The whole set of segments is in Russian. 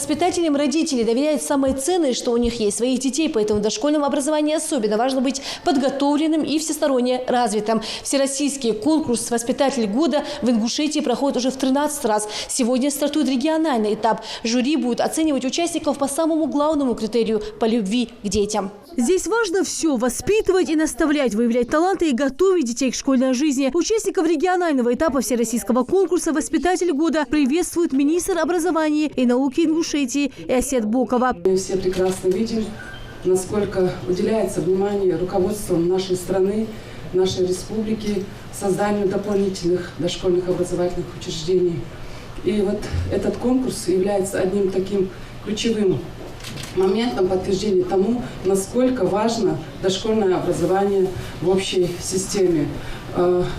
Воспитателям родители доверяют самое ценное, что у них есть – своих детей, поэтому в дошкольном образовании особенно важно быть подготовленным и всесторонне развитым. Всероссийский конкурс «Воспитатель года» в Ингушетии проходит уже в 13 раз. Сегодня стартует региональный этап. Жюри будет оценивать участников по самому главному критерию – по любви к детям. Здесь важно все – воспитывать и наставлять, выявлять таланты и готовить детей к школьной жизни. Участников регионального этапа Всероссийского конкурса «Воспитатель года» приветствует министр образования и науки Ингушетии Эсет Бокова. Мы все прекрасно видим, насколько уделяется внимание руководством нашей страны, нашей республики созданию дополнительных дошкольных образовательных учреждений. И вот этот конкурс является одним таким ключевым моментом подтверждения тому, насколько важно дошкольное образование в общей системе.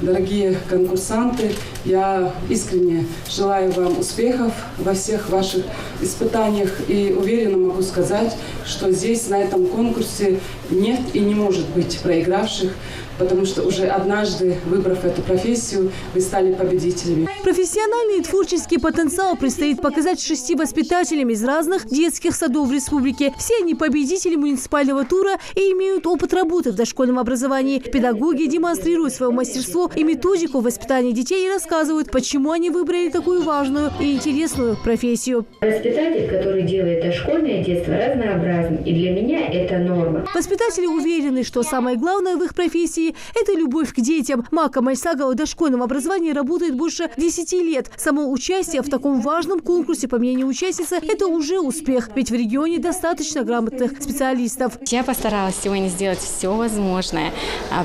Дорогие конкурсанты, я искренне желаю вам успехов во всех ваших испытаниях и уверенно могу сказать, что здесь, на этом конкурсе, нет и не может быть проигравших, потому что уже однажды, выбрав эту профессию, вы стали победителями. Профессиональный и творческий потенциал предстоит показать 6 воспитателям из разных детских садов в республике. Все они победители муниципального тура и имеют опыт работы в дошкольном образовании. Педагоги демонстрируют свое мастерство и методику воспитания детей и рассказывают, почему они выбрали такую важную и интересную профессию. Воспитатель, который делает дошкольное детство разнообразным, и для меня это норма. Воспитатели уверены, что самое главное в их профессии – это любовь к детям. Мака Мальсагова в дошкольном образовании работает больше 10 лет. Само участие в таком важном конкурсе, по мнению участницы, это уже успех. Ведь в регионе достаточно грамотных специалистов. Я постаралась сегодня сделать все возможное,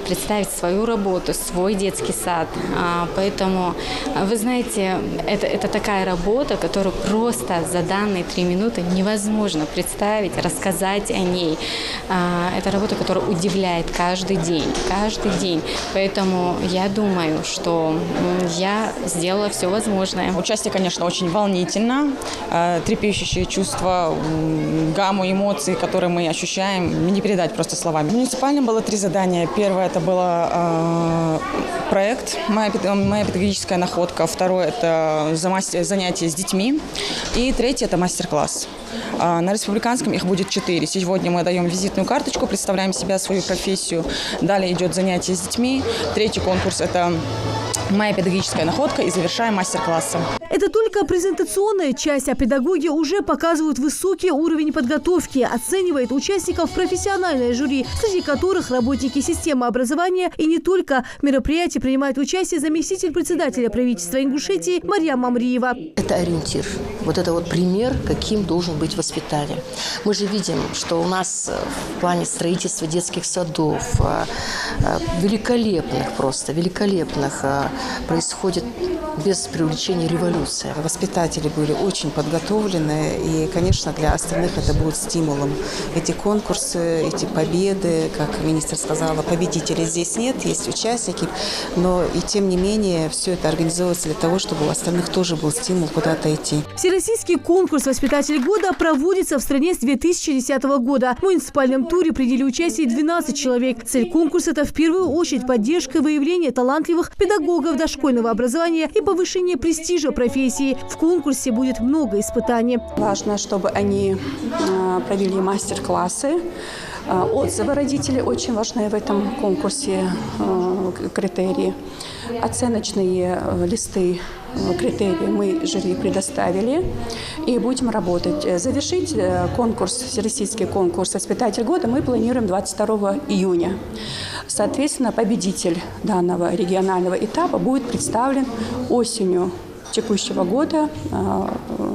представить свою работу, свой детский сад. Поэтому, вы знаете, это такая работа, которую просто за данные 3 минуты невозможно представить, рассказать о ней. Это работа, которая удивляет каждый день. Поэтому я думаю, что я сделала все возможное. Участие, конечно, очень волнительно. Трепещущие чувства, гамму эмоций, которые мы ощущаем, не передать просто словами. В муниципальном было 3 задания. Первое – это было проект «Моя педагогическая находка». Второе – это занятия с детьми. И третье – это мастер-класс. На республиканском их будет 4. Сегодня мы даем визитную карточку, представляем себя, свою профессию. Далее идет занятие с детьми. 3-й конкурс – это «Моя педагогическая находка», и завершаем мастер-классом. Это только презентационная часть, а педагоги уже показывают высокий уровень подготовки, оценивает участников профессиональное жюри, среди которых работники системы образования. И не только. В мероприятии принимает участие заместитель председателя правительства Ингушетии Марьям Мамриева. Это ориентир. Вот это вот пример, каким должен быть воспитатель. Мы же видим, что у нас в плане строительства детских садов великолепных происходит без привлечения революция. Воспитатели были очень подготовлены, и, конечно, для остальных это будет стимулом. Эти конкурсы, эти победы, как министр сказала, победителей здесь нет, есть участники, но и тем не менее все это организовывается для того, чтобы у остальных тоже был стимул куда-то идти. Всероссийский конкурс «Воспитатель года» проводится в стране с 2010 года. В муниципальном туре приняли участие 12 человек. Цель конкурса – это в первую очередь поддержка и выявление талантливых педагогов дошкольного образования и повышение престижа профессии. В конкурсе будет много испытаний. Важно, чтобы они провели мастер-классы. Отзывы родителей очень важны в этом конкурсе, критерии. Оценочные листы, критерии мы жюри предоставили и будем работать. Завершить конкурс, всероссийский конкурс «Воспитатель года» мы планируем 22 июня. Соответственно, победитель данного регионального этапа будет представлен осенью текущего года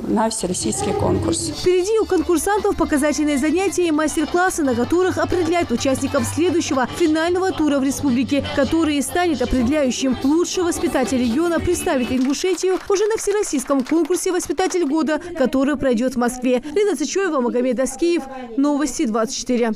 на всероссийский конкурс. Впереди у конкурсантов показательные занятия и мастер-классы, на которых определяют участников следующего финального тура в республике, который станет определяющим. Лучший воспитатель региона представит Ингушетию уже на всероссийском конкурсе «Воспитатель года», который пройдет в Москве. Лена Цычоева, Магомед Аскиев. Новости 24.